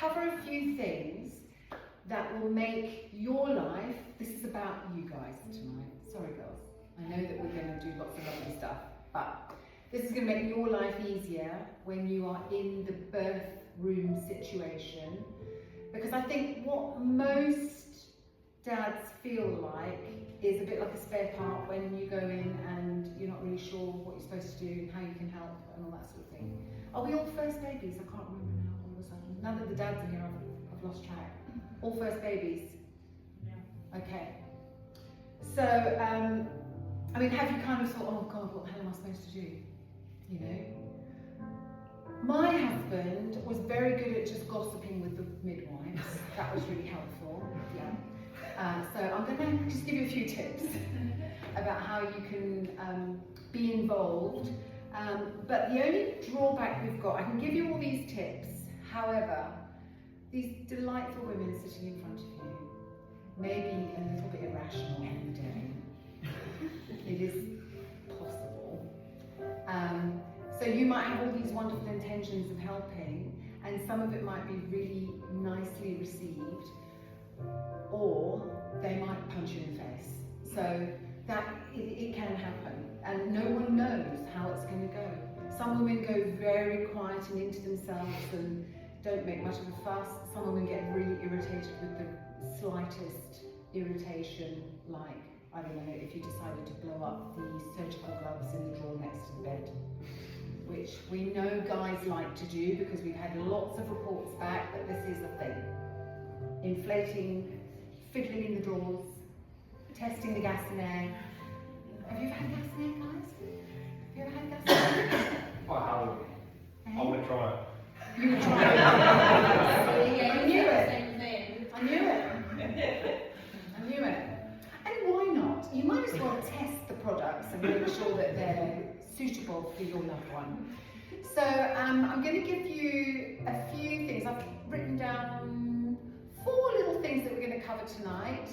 cover a few things that will make your life, this is about you guys tonight, sorry girls, I know that we're going to do lots of lovely stuff, but this is going to make your life easier when you are in the birth room situation, because I think what most dads feel like is a bit like a spare part when you go in and you're not really sure what you're supposed to do and how you can help and all that sort of thing. Are we all first babies? I can't remember now all of a sudden. Now that the dads are here, I've lost track. All first babies? Yeah. Okay. So, I mean, have you kind of thought, oh God, what the hell am I supposed to do? You know? My husband was very good at just gossiping with the midwives. That was really helpful. Yeah. So I'm going to just give you a few tips about how you can be involved. But the only drawback we've got, I can give you all these tips, however, these delightful women sitting in front of you may be a little bit irrational on the day. It is possible. So you might have all these wonderful intentions of helping, and some of it might be really nicely received, or they might punch you in the face. So that it can happen, and no one knows how it's going to go. Some women go very quiet and into themselves and don't make much of a fuss. Some women get really irritated with the slightest irritation, like, I don't know, if you decided to blow up the surgical gloves in the drawer next to the bed, which we know guys like to do because we've had lots of reports back that this is a thing. Inflating, fiddling in the drawers, testing the gas and air. Have you ever had gas and air, guys? Have you ever had gas and air? I haven't. I want to try it. You would try it. I knew it. I knew it. I knew it. And why not? You might as well test the products and make sure that they're suitable for your loved one. So I'm going to give you a few things. I've written down 4 little things that we're going to cover tonight,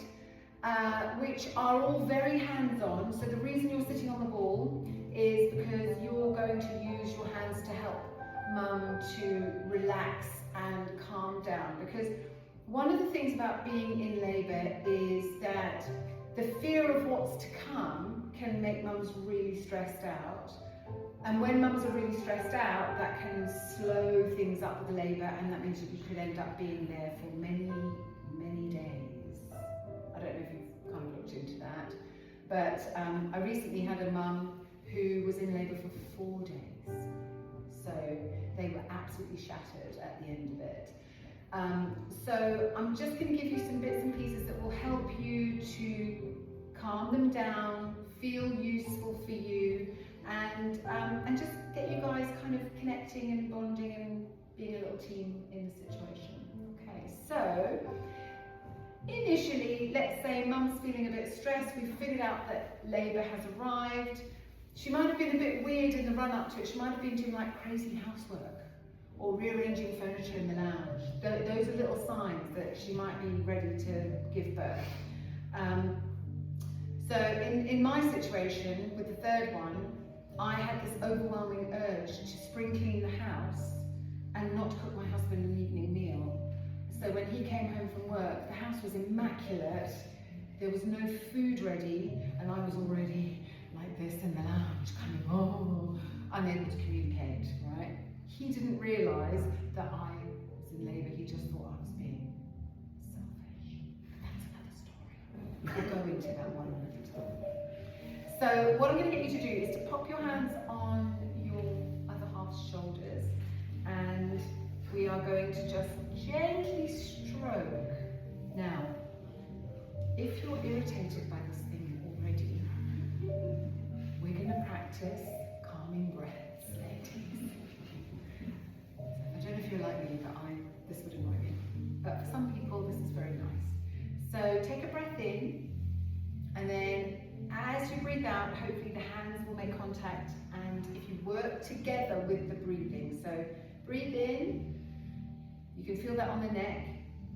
which are all very hands-on. So the reason you're sitting on the ball is because you're going to use your hands to help mum to relax and calm down. Because one of the things about being in labour is that the fear of what's to come can make mums really stressed out. And when mums are really stressed out, that can slow things up with the labour, and that means that you could end up being there for many, many days. I don't know if you've kind of looked into that, but I recently had a mum who was in labour for 4 days. So they were absolutely shattered at the end of it. So I'm just going to give you some bits and pieces that will help you to calm them down, feel useful for you, and just get you guys kind of connecting and bonding and being a little team in the situation. Okay, so initially, let's say mum's feeling a bit stressed. We've figured out that labour has arrived. She might have been a bit weird in the run-up to it. She might have been doing like crazy housework or rearranging furniture in the lounge. Those are little signs that she might be ready to give birth. So in my situation, with the third one, I had this overwhelming urge to spring clean the house and not cook my husband an evening meal. So when he came home from work, the house was immaculate. There was no food ready, and I was already like this in the lounge, kind of, oh, unable to communicate, right? He didn't realise that I was in labour. He just thought I was being selfish. That's another story. We'll go into that one another time. So what I'm going to get you to do is to pop your hands on your other half's shoulders, and we are going to just gently stroke. Now, if you're irritated by this thing already, we're going to practice calming breaths, ladies. I don't know if you're like me, but this would annoy me. But for some people, this is very nice. So take a breath in, and then as you breathe out, hopefully the hands will make contact, and if you work together with the breathing. So breathe in, you can feel that on the neck,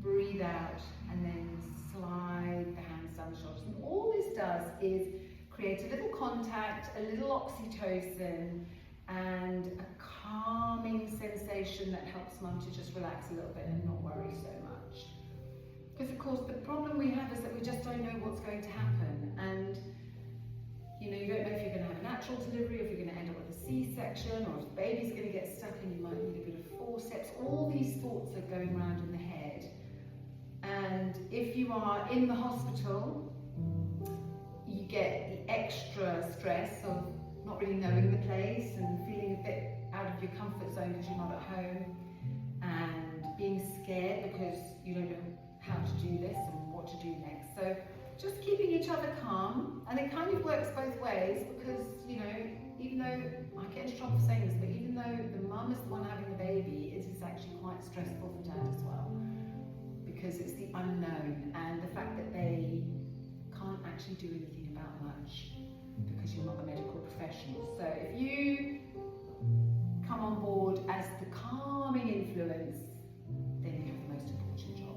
breathe out, and then slide the hands down the shoulders. And all this does is create a little contact, a little oxytocin, and a calming sensation that helps mum to just relax a little bit and not worry so much. Because of course the problem we have is that we just don't know what's going to happen, and you know, you don't know if you're going to have a natural delivery, or if you're going to end up with a C-section, or if the baby's going to get stuck and you might need a bit of forceps. All these thoughts are going around in the head, and if you are in the hospital, you get the extra stress of not really knowing the place and feeling a bit out of your comfort zone because you're not at home, and being scared because you don't know how to do this and what to do next. So just keeping each other calm, and it kind of works both ways, because you know, even though I get into trouble for saying this, but even though the mum is the one having the baby, it is actually quite stressful for dad as well, because it's the unknown and the fact that they can't actually do anything about much because you're not a medical professional. So if you come on board as the calming influence, then you have the most important job.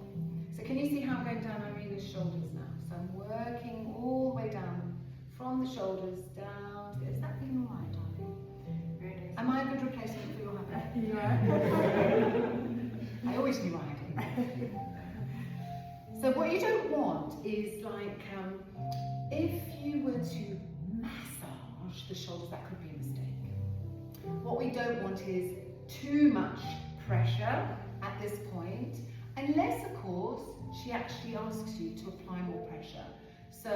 So can you see how I'm going down Irina's shoulders now? So I'm working all the way down from the shoulders down. Is that feeling alright, darling? Really? Am I a good replacement for your hubby? You are. I always knew I had. So what you don't want is like, if you were to massage the shoulders, that could be a mistake. What we don't want is too much pressure at this point, unless of course she actually asks you to apply more pressure. So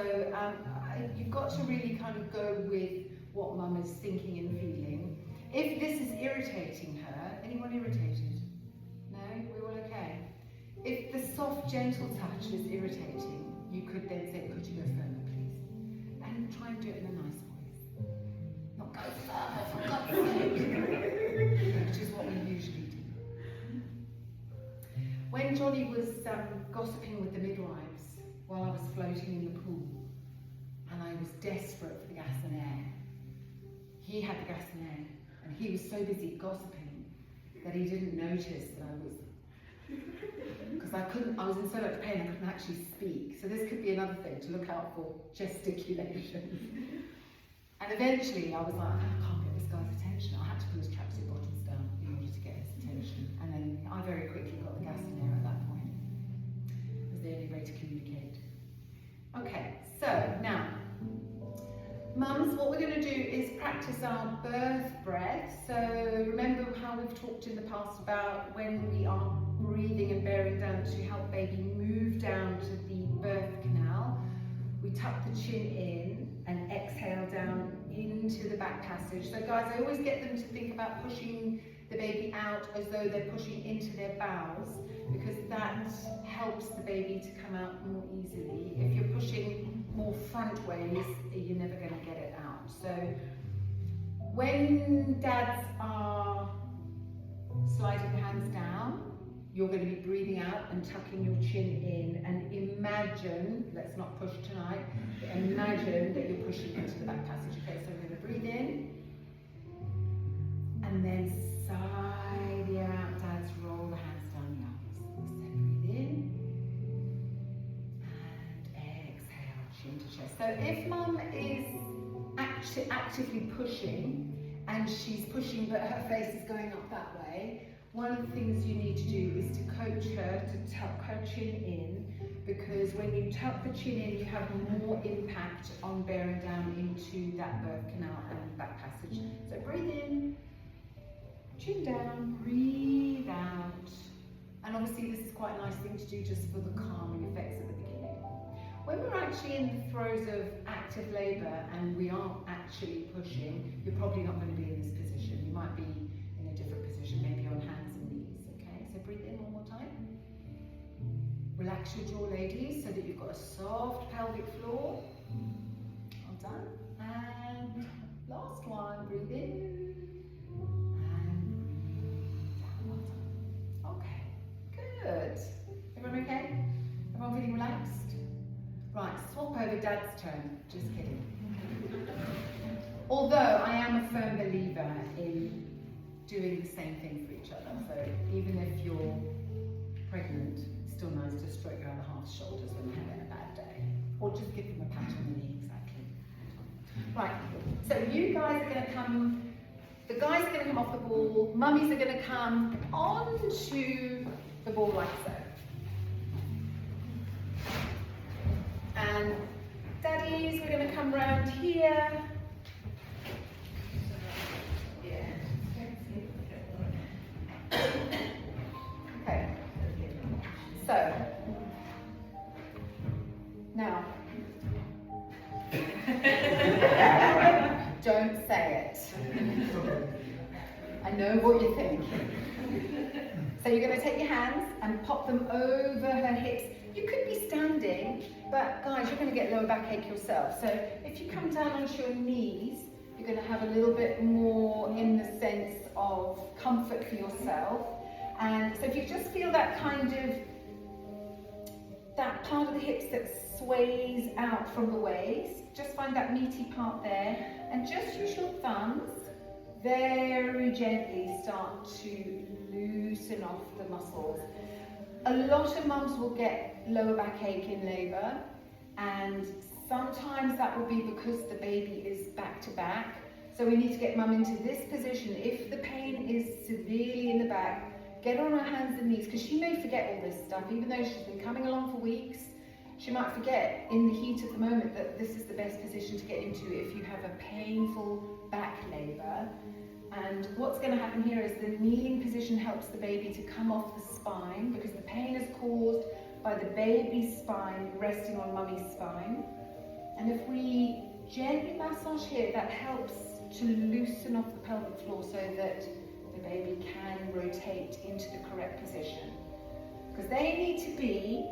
you've got to really kind of go with what mum is thinking and feeling. If this is irritating her, anyone irritated? No? We're all okay? If the soft, gentle touch is irritating, you could then say, could you go further, please? And try and do it in a nice voice. Not go further, for God's sake, which is what we usually do. When Johnny was gossiping with the midwives while I was floating in the pool, and I was desperate for the gas and air, he had the gas and air, and he was so busy gossiping that he didn't notice that I was, because I was in so much pain I couldn't actually speak. So this could be another thing to look out for, gesticulation. And eventually I was like, I can't get this guy's attention. I had to pull his tracksuit bottoms down in order to get his attention. And then I very quickly got the gas in there at that point. It was the only way to communicate. Okay, so now, mums, what we're going to do is practice our birth breath. So remember how we've talked in the past about when we are breathing and bearing down to help baby move down to the birth canal. We tuck the chin in and exhale down into the back passage. So guys, I always get them to think about pushing the baby out as though they're pushing into their bowels, because that helps the baby to come out more easily. If you're pushing more front ways, you're never going to get it out. So when dads are sliding hands down, you're going to be breathing out and tucking your chin in, and imagine, let's not push tonight, but imagine that you're pushing into the back passage. Okay, so we're going to breathe in, and then sigh the air out, dads, roll the hands down the arms. So breathe in, and exhale, chin to chest. So if mum is actively pushing, and she's pushing but her face is going up that way, one of the things you need to do is to coach her to tuck her chin in, because when you tuck the chin in, you have more impact on bearing down into that birth canal and back passage. So breathe in, chin down, breathe out. And obviously this is quite a nice thing to do just for the calming effects at the beginning. When we're actually in the throes of active labour and we aren't actually pushing, you're probably not going to be in this position. You might be in a different position, maybe on hands and knees. Okay, so breathe in one more time. Relax your jaw, ladies, so that you've got a soft pelvic floor. Well done. And last one, breathe in. And breathe down. Well done. Okay, good. Everyone okay? Everyone feeling relaxed? Right, swap over dad's turn. Just kidding. Although I am a firm believer in doing the same thing for each other. So even if you're pregnant, it's still nice to stroke your other half's shoulders when you're having a bad day. Or just give them a pat on the knee, exactly. Right, so you guys are going to come, the guys going to come off the ball, mummies are going to come onto the ball like so. And daddies, we're going to come round here. Okay, so now don't say it. I know what you think. So you're going to take your hands and pop them over her hips. You could be standing, but guys, you're going to get lower backache yourself. So if you come down onto your knees, you're going to have a little bit more in the sense of comfort for yourself. And so if you just feel that kind of, that part of the hips that sways out from the waist, just find that meaty part there, and just use your thumbs, very gently start to loosen off the muscles. A lot of mums will get lower backache in labour, and sometimes that will be because the baby is back to back. So we need to get mum into this position. If the pain is severely in the back, get on her hands and knees, because she may forget all this stuff, even though she's been coming along for weeks. She might forget in the heat of the moment that this is the best position to get into if you have a painful back labour. And what's going to happen here is the kneeling position helps the baby to come off the spine, because the pain is caused by the baby's spine resting on mummy's spine. And if we gently massage here, that helps to loosen off the pelvic floor so that the baby can rotate into the correct position. Because they need to be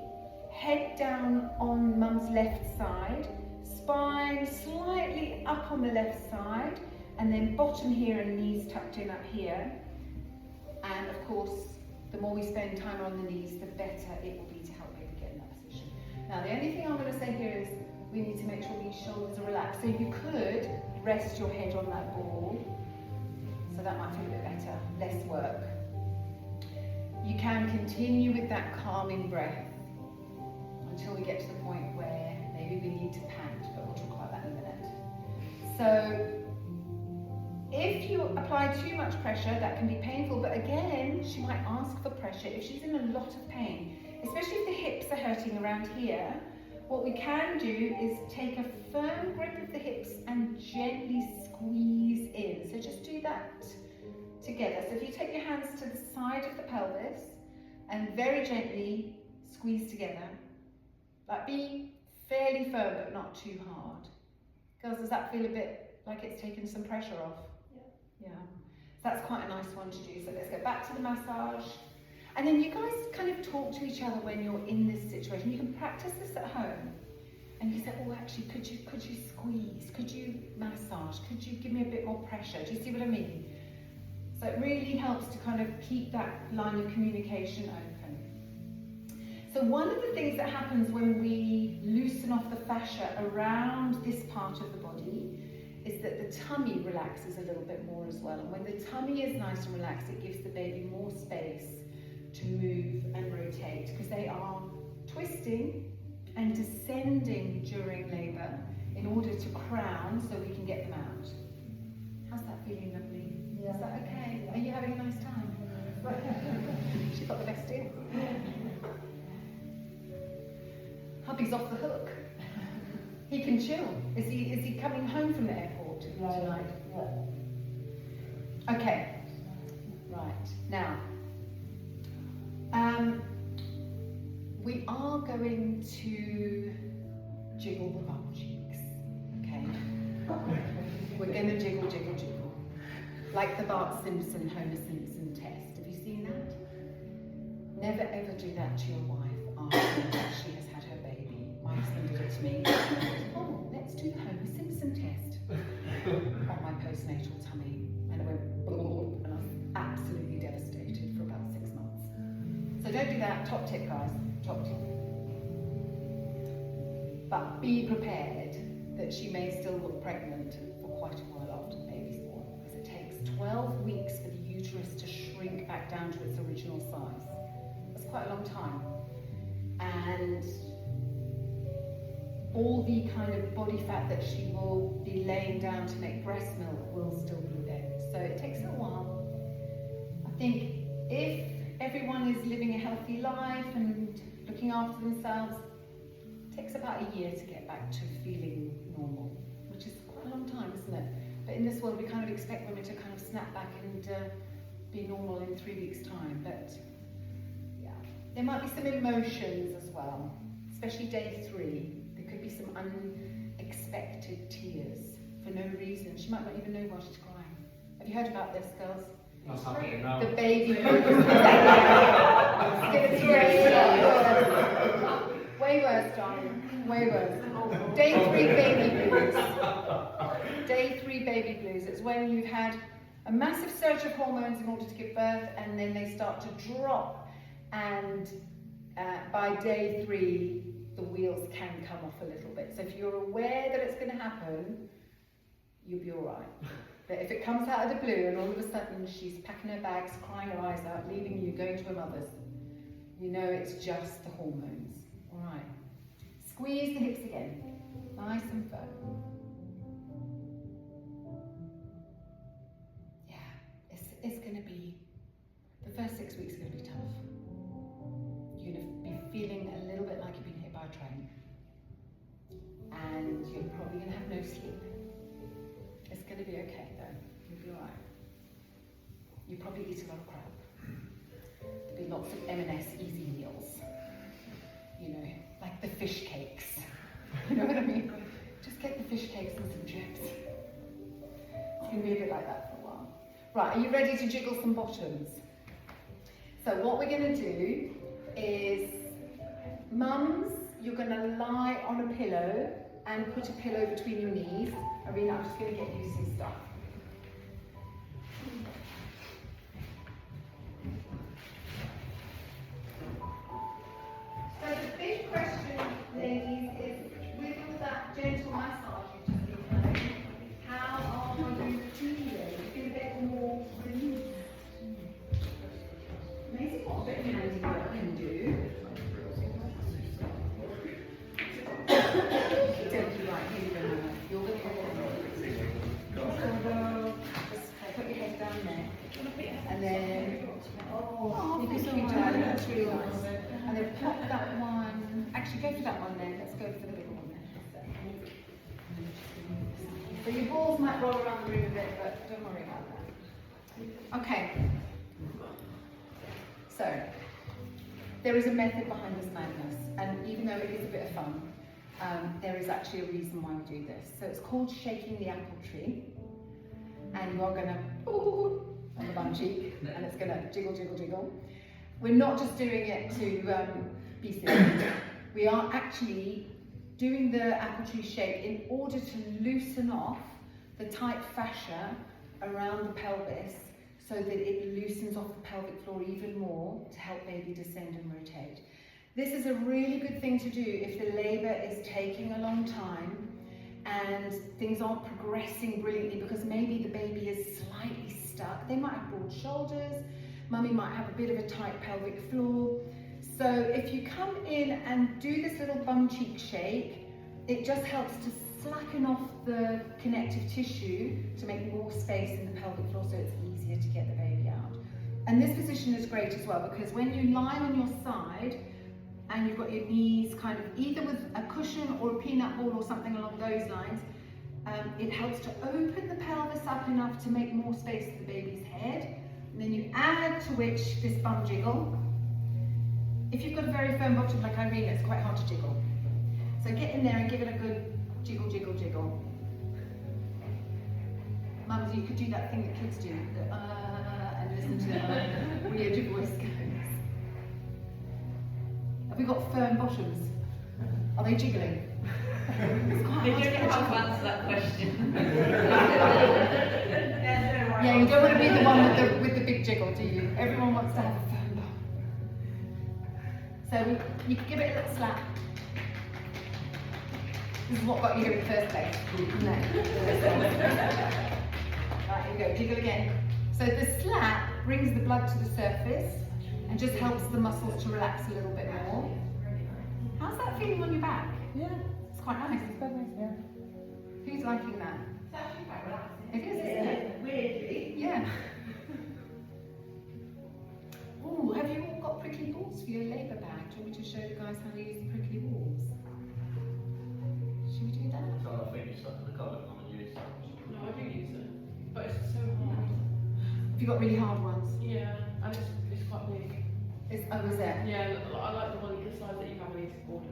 head down on mum's left side, spine slightly up on the left side, and then bottom here and knees tucked in up here. And of course, the more we spend time on the knees, the better it will be to help baby get in that position. Now, the only thing I'm going to say here is we need to make sure these shoulders are relaxed. So you could rest your head on that ball, so that might feel a bit better, less work. You can continue with that calming breath until we get to the point where maybe we need to pant, but we'll talk about that in a minute. So if you apply too much pressure, that can be painful, but again, she might ask for pressure if she's in a lot of pain, especially if the hips are hurting around here. What we can do is take a firm grip of the hips and gently squeeze in. So just do that together. So if you take your hands to the side of the pelvis and very gently squeeze together, like be fairly firm but not too hard. Girls, does that feel a bit like it's taken some pressure off? Yeah. So that's quite a nice one to do. So let's go back to the massage. And then you guys kind of talk to each other when you're in this situation. You can practice this at home. And you say, oh, actually, could you squeeze? Could you massage? Could you give me a bit more pressure? Do you see what I mean? So it really helps to kind of keep that line of communication open. So one of the things that happens when we loosen off the fascia around this part of the body is that the tummy relaxes a little bit more as well. And when the tummy is nice and relaxed, it gives the baby more space to move and rotate, because they are twisting and descending during labour in order to crown so we can get them out. How's that feeling, lovely? Yeah. Is that okay? Are you having a nice time? She's got the best deal. Hubby's off the hook. He can chill. Is he coming home from the airport tonight? Yeah. Okay. Right. Now, we are going to jiggle the bum cheeks. Okay. We're going to jiggle, jiggle, jiggle. Like the Bart Simpson, Homer Simpson test. Have you seen that? Never ever do that to your wife after she has had her baby. My husband did it to me. Oh, let's do the Homer Simpson test on my postnatal tummy. And it went boom, and I was absolutely devastated for about 6 months. So don't do that. Top tip, guys. Top tip. But be prepared that she may still look pregnant for quite a while after the baby's born, because it takes 12 weeks for the uterus to shrink back down to its original size. That's quite a long time. And all the kind of body fat that she will be laying down to make breast milk will still be there. So it takes a while healthy life and looking after themselves. It takes about a year to get back to feeling normal, which is quite a long time, isn't it? But in this world, we kind of expect women to kind of snap back and be normal in 3 weeks' time. But yeah, there might be some emotions as well, especially day 3. There could be some unexpected tears for no reason. She might not even know why she's crying. Have you heard about this, girls? That's happening now. The baby blues. It's way worse, darling. Way worse. Day 3 baby blues. Day 3 baby blues. It's when you've had a massive surge of hormones in order to give birth, and then they start to drop, and by day 3 the wheels can come off a little bit. So if you're aware that it's going to happen, you'll be alright. But if it comes out of the blue and all of a sudden she's packing her bags, crying her eyes out, leaving you, going to her mother's, you know it's just the hormones. Alright. Squeeze the hips again. Nice and firm. Yeah, it's going to be, the first 6 weeks are going to be tough. You're going to be feeling a little bit like you've been hit by a train. And you're probably going to have no sleep. It's going to be okay though, you'll be alright. You probably eat a lot of crap. There'll be lots of M&S easy meals. You know, like the fish cakes. You know what I mean? Just get the fish cakes and some chips. It's going to be a bit like that for a while. Right, are you ready to jiggle some bottoms? So what we're going to do is, mums, you're going to lie on a pillow and put a pillow between your knees. Arena, I'm just going to get you some stuff. So the big question, ladies, is with all that gentle massage you've just been having, how are you feeling? You feel a bit more released. Amazing what a bit of handiwork can do. Right, here you go, Mama. You're going to go put your head down there. And then, you can keep down, that's really nice. And then pop that one, actually go for that one then, let's go for the bigger one then. So your balls might roll around the room a bit, but don't worry about that. Okay. So, there is a method behind this madness, and even though it is a bit of fun, there is actually a reason why we do this. So it's called shaking the apple tree, and you're going to on the bum cheek, and it's going to jiggle, jiggle, jiggle. We're not just doing it to be silly. We are actually doing the apple tree shake in order to loosen off the tight fascia around the pelvis, so that it loosens off the pelvic floor even more to help baby descend and rotate. This is a really good thing to do if the labour is taking a long time and things aren't progressing brilliantly because maybe the baby is slightly stuck. They might have broad shoulders, mummy might have a bit of a tight pelvic floor. So if you come in and do this little bum cheek shake, it just helps to slacken off the connective tissue to make more space in the pelvic floor so it's easier to get the baby out. And this position is great as well because when you lie on your side, and you've got your knees kind of either with a cushion or a peanut ball or something along those lines, it helps to open the pelvis up enough to make more space for the baby's head. And then you add to which this bum jiggle. If you've got a very firm bottom like Irene, it's quite hard to jiggle. So get in there and give it a good jiggle, jiggle, jiggle. Mums, you could do that thing that kids do, the and listen to how weird your voice goes. Have we got firm bottoms? Are they jiggling? They don't have to answer that question. Yeah, you don't want to be the one with the big jiggle, do you? Everyone wants to have a firm bottom. So you can give it a little slap. This is what got you here in the first place. No. Right, here we go, jiggle again. So the slap brings the blood to the surface and just helps the muscles to relax a little bit more. How's that feeling on your back? Yeah, It's quite nice. it's quite nice, yeah. Who's liking that? It's actually quite relaxing. It is, isn't it? Weirdly. Yeah. Ooh, have you all got prickly balls for your legs? me to show the guys how to use the prickly balls? Should we do that? So I think you stuck to the colour on the use. No, I do use it, but it's so hard. Have you got really hard ones? Yeah, and it's quite big. Oh, is it? Yeah, I like the one the size that you have when it's board.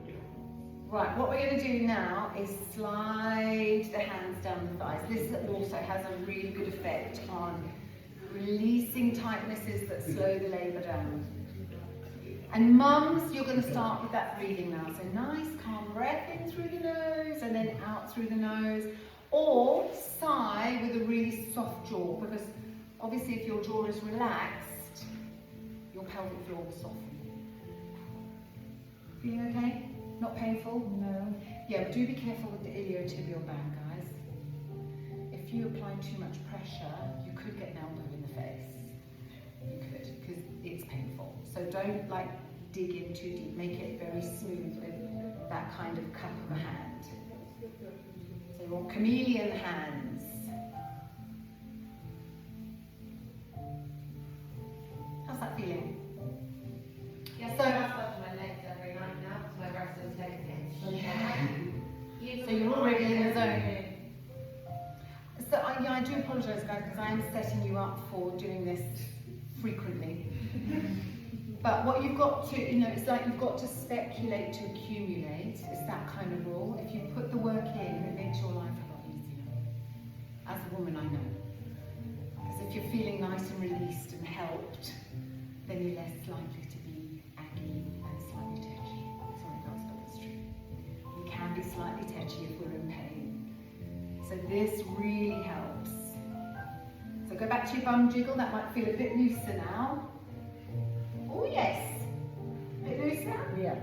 Right, what we're going to do now is slide the hands down the thighs. This also has a really good effect on releasing tightnesses that slow the labour down. And mums, you're going to start with that breathing now. So nice, calm breath in through the nose and then out through the nose. Or sigh with a really soft jaw, because obviously if your jaw is relaxed, your pelvic floor will soften. Feeling okay? Not painful? No. Yeah, but do be careful with the iliotibial band, guys. If you apply too much pressure, you could get an elbow in the face. You could, because it's painful. So don't like dig in too deep. Make it very smooth with that kind of cup of a hand. So you want chameleon hands. How's that feeling? Yeah, So- so I massage my legs every night now because my restless leg again. So you're already in the zone. So I do apologise, guys, because I am setting you up for doing this frequently. But what you've got to, it's like you've got to speculate to accumulate. It's that kind of rule. If you put the work in, it makes your life a lot easier. As a woman, I know. Because if you're feeling nice and released and helped, then you're less likely to be aggy and slightly tetchy. Sorry guys, but it's true. We can be slightly tetchy if we're in pain. So this really helps. So go back to your bum jiggle. That might feel a bit looser now. Oh yes. A bit looser? Yeah.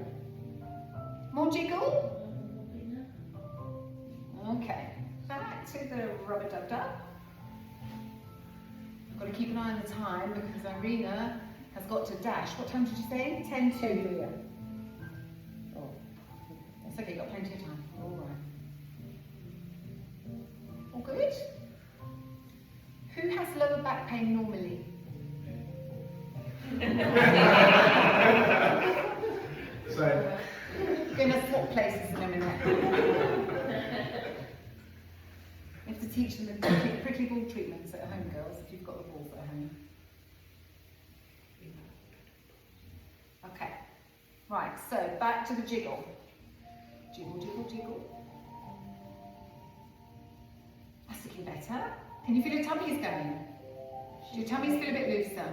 More jiggle? Okay. Back to the rubber dub dub. I've got to keep an eye on the time because Irina has got to dash. What time did you say? 10 to? Yeah. Oh. That's okay, you've got plenty of time. All right. All good? Who has lower back pain normally? So, We're going to swap places in a minute. You have to teach them the prickly ball treatments at home, girls, if you've got the balls at home. Okay. Right, so back to the jiggle. Jiggle, jiggle, jiggle. That's looking better. Can you feel your tummies going? Do your tummies feel a bit looser?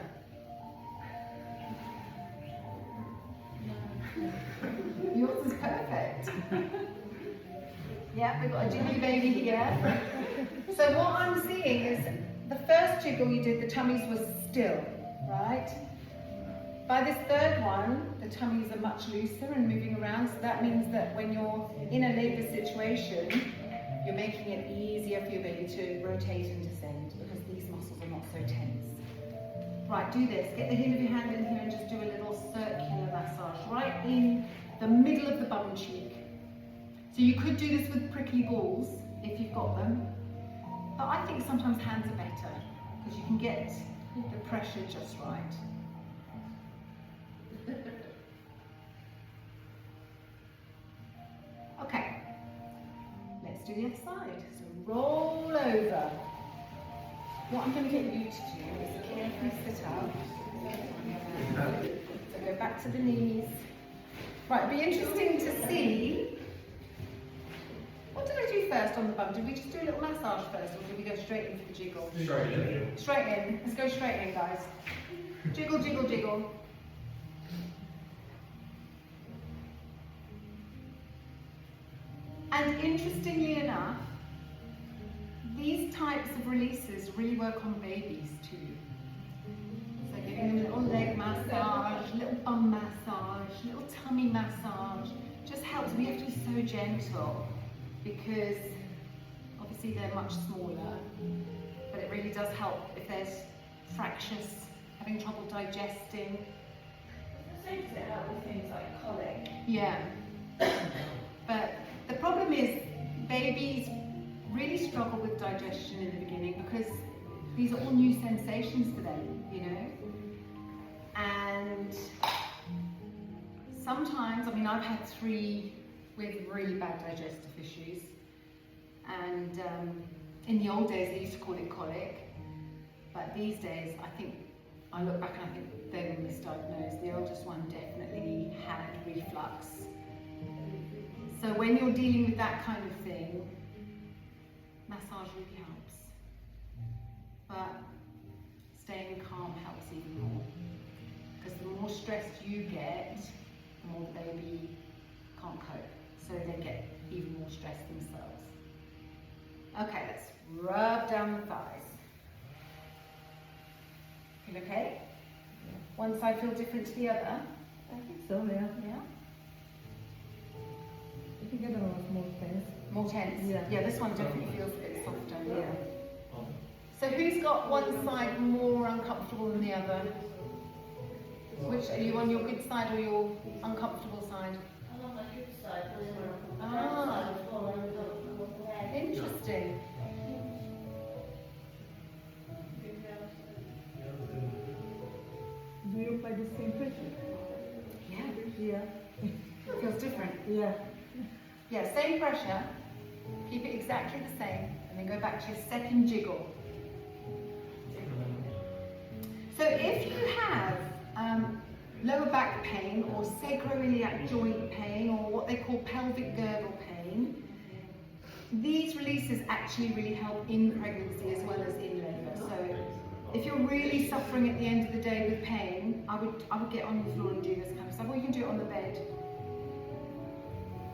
Yours is perfect. Yeah, we've got a jiggly baby here. So what I'm seeing is the first jiggle you did, the tummies were still, right? By this third one, the tummies are much looser and moving around, so that means that when you're in a labour situation, you're making it easier for your baby to rotate and descend because these muscles are not so tense. Right, do this. Get the heel of your hand in here and just do a little circular massage right in the middle of the bum cheek. So you could do this with prickly balls if you've got them, but I think sometimes hands are better because you can get the pressure just right. Okay, let's do the other side. So roll over. What I'm going to get you to do is carefully sit up. So go back to the knees. Right, it'll be interesting to see. What did I do first on the bum? Did we just do a little massage first, or did we go straight in for the jiggle? straight in. Straight in. Let's go straight in, guys. Jiggle, jiggle, jiggle. And interestingly enough, these types of releases really work on babies too. So giving them a little leg massage, little bum massage, little tummy massage, just helps. We have to be so gentle because obviously they're much smaller, but it really does help if there's fractious, having trouble digesting. So does it help with things like colic? Yeah. But the problem is babies really struggle with digestion in the beginning because these are all new sensations for them, you know. And sometimes, I mean, I've had 3 with really bad digestive issues, and in the old days they used to call it colic, but these days I look back and I think they were misdiagnosed. The oldest one definitely had reflux. So when you're dealing with that kind of thing, massage really helps. But staying calm helps even more. Because the more stressed you get, the more the baby can't cope. So they get even more stressed themselves. Okay, let's rub down the thighs. Feel okay? One side feel different to the other? I think so, yeah. Yeah? I think the other one was more tense. More tense? Yeah. This one definitely feels a bit softer. Yeah. So who's got one side more uncomfortable than the other? Which, are you on your good side or your uncomfortable side? I'm on my good side, Ah, interesting. Do you apply the same pressure? Yeah, Yeah. it feels different. Yeah. Yeah, same pressure, keep it exactly the same, and then go back to your second jiggle. So if you have lower back pain or sacroiliac joint pain or what they call pelvic girdle pain, these releases actually really help in pregnancy as well as in labour. So if you're really suffering at the end of the day with pain, I would get on the floor and do this kind of stuff, or you can do it on the bed.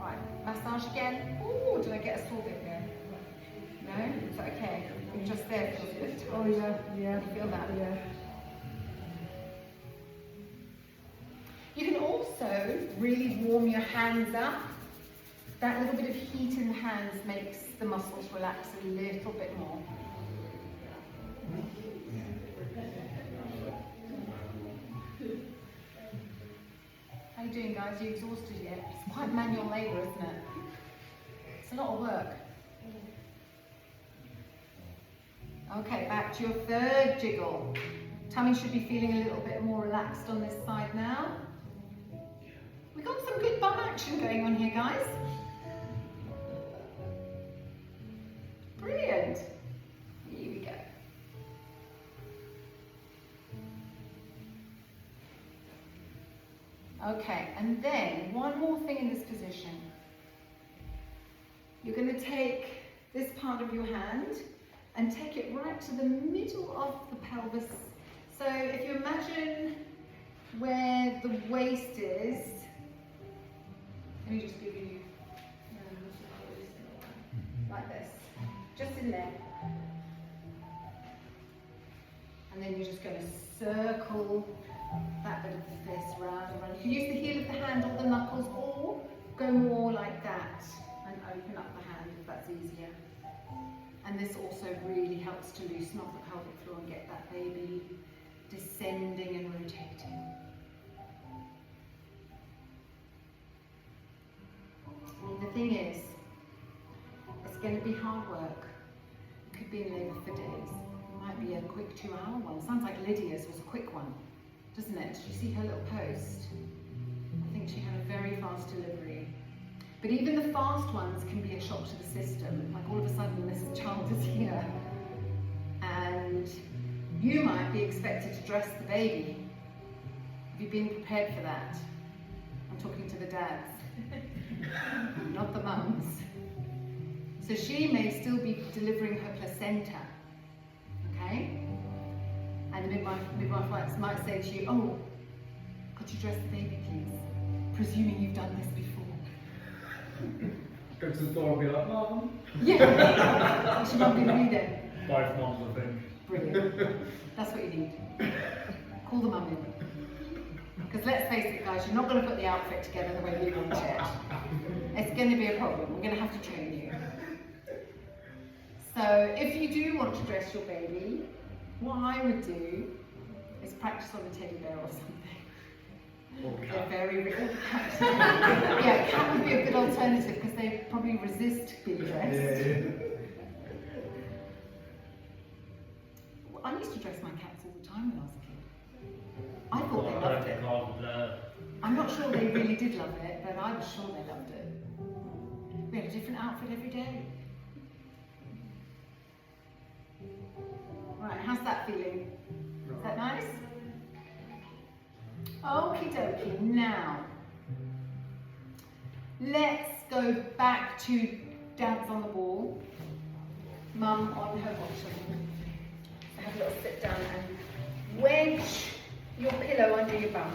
Right, massage again. Ooh, did I get a sore bit there? No? Is that okay? Just there feels a bit tight. Oh yeah, yeah. You feel that? Yeah. You can also really warm your hands up. That little bit of heat in the hands makes the muscles relax a little bit more. How you doing, guys? Are you exhausted yet? It's quite manual labour, isn't it? It's a lot of work. Okay, back to your third jiggle. Tummy should be feeling a little bit more relaxed on this side now. We've got some good bum action going on here, guys. Brilliant. Here we go. Okay, and then one more thing in this position. You're going to take this part of your hand and take it right to the middle of the pelvis. So if you imagine where the waist is, let me just give you like this, just in there. And then you're just going to circle that bit of the fist round and round. You can use the heel of the hand or the knuckles, or go more like that and open up the hand if that's easier. And this also really helps to loosen off the pelvic floor and get that baby descending and rotating. The thing is, it's going to be hard work. You could be in labour for days. It might be a quick 2-hour one. Sounds like Lydia's was a quick one, doesn't it? Did you see her little post? I think she had a very fast delivery. But even the fast ones can be a shock to the system. Like all of a sudden this child is here and you might be expected to dress the baby. Have you been prepared for that? I'm talking to the dads, not the mums. So she may still be delivering her placenta, okay? And the midwife might say to you, oh, could you dress the baby please? Presuming you've done this before. Go to the door and be like, Mum. Yeah, she might be reading. 5 months, I think. Brilliant. That's what you need. Call the mum in. Because let's face it, guys, you're not going to put the outfit together the way you want it. It's going to be a problem. We're going to have to train you. So if you do want to dress your baby, what I would do is practice on a teddy bear or something. They're very real. Yeah, cat would be a good alternative because they probably resist being dressed. Yeah. I used to dress my cats all the time when I was a kid. I thought they loved it. I'm not sure they really did love it, but I was sure they loved it. We had a different outfit every day. Right, how's that feeling? Is that nice? Okie dokie, now let's go back to Dad's on the ball, Mum on her bottom. Have a little sit down and wedge your pillow under your bum.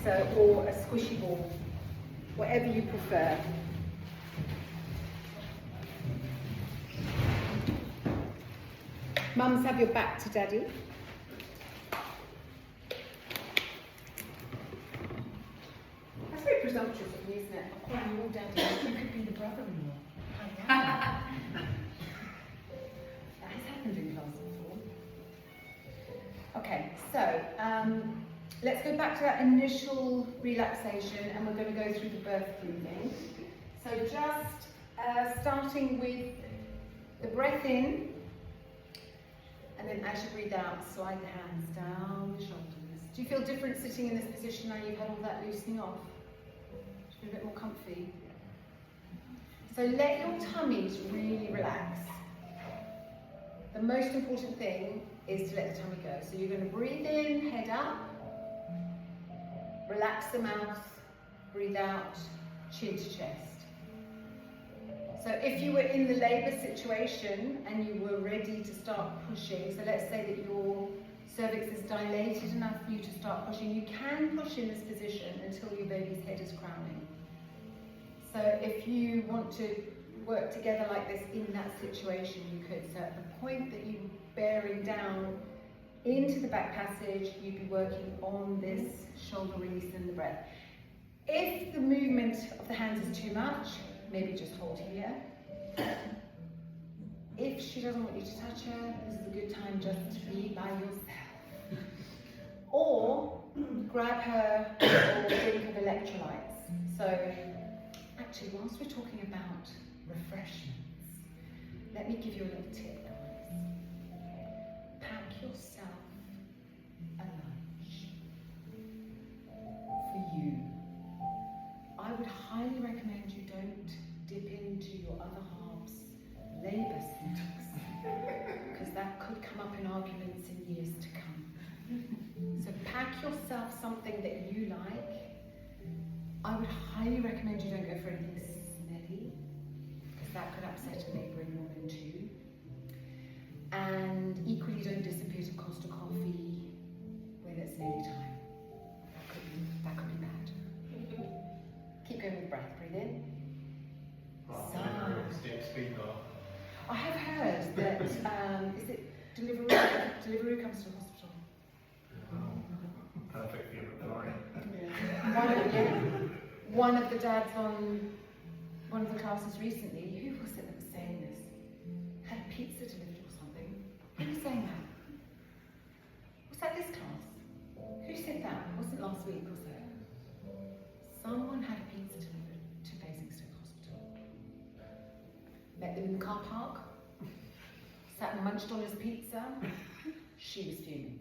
So, or a squishy ball, whatever you prefer. Mums, have your back to Daddy. That's very presumptuous of me, isn't it? I'm calling you all Daddy. You could be the brother-in-law. That has happened in class before. Okay, so let's go back to that initial relaxation, and we're going to go through the birth breathing. So just starting with the breath in, and then as you breathe out, slide the hands down the shoulders. Do you feel different sitting in this position now you've had all that loosening off? Do you feel a bit more comfy? So let your tummies really relax. The most important thing is to let the tummy go. So you're going to breathe in, head up, relax the mouth, breathe out, chin to chest. So if you were in the labour situation and you were ready to start pushing, so let's say that your cervix is dilated enough for you to start pushing, you can push in this position until your baby's head is crowning. So if you want to work together like this in that situation, you could. So at the point that you're bearing down into the back passage, you'd be working on this shoulder release and the breath. If the movement of the hands is too much, maybe just hold here. If she doesn't want you to touch her, this is a good time just to be by yourself. Or grab her or drink of electrolytes. So actually, whilst we're talking about refreshments, let me give you a little tip, guys. Pack yourself a lunch for you. I would highly recommend you don't dip into your other half's labour snacks, because that could come up in arguments in years to come. So pack yourself something that you like. I would highly recommend you don't go for anything smelly, because that could upset a labouring woman too. And equally, don't disappear to Costa Coffee when it's nearly time. That could be bad. Keep going with the breath. Breathe in. I have heard that is it Deliveroo comes to the hospital. Perfect for your glory. One of the dads on one of the classes recently, who was it that was saying this? Had pizza delivered or something. Who was saying that? Was that this class? Who said that? It wasn't last week, was it? Someone had a pizza delivered to Basingstoke Hospital. Met them in the car park. Sat and munched on his pizza. She was fuming.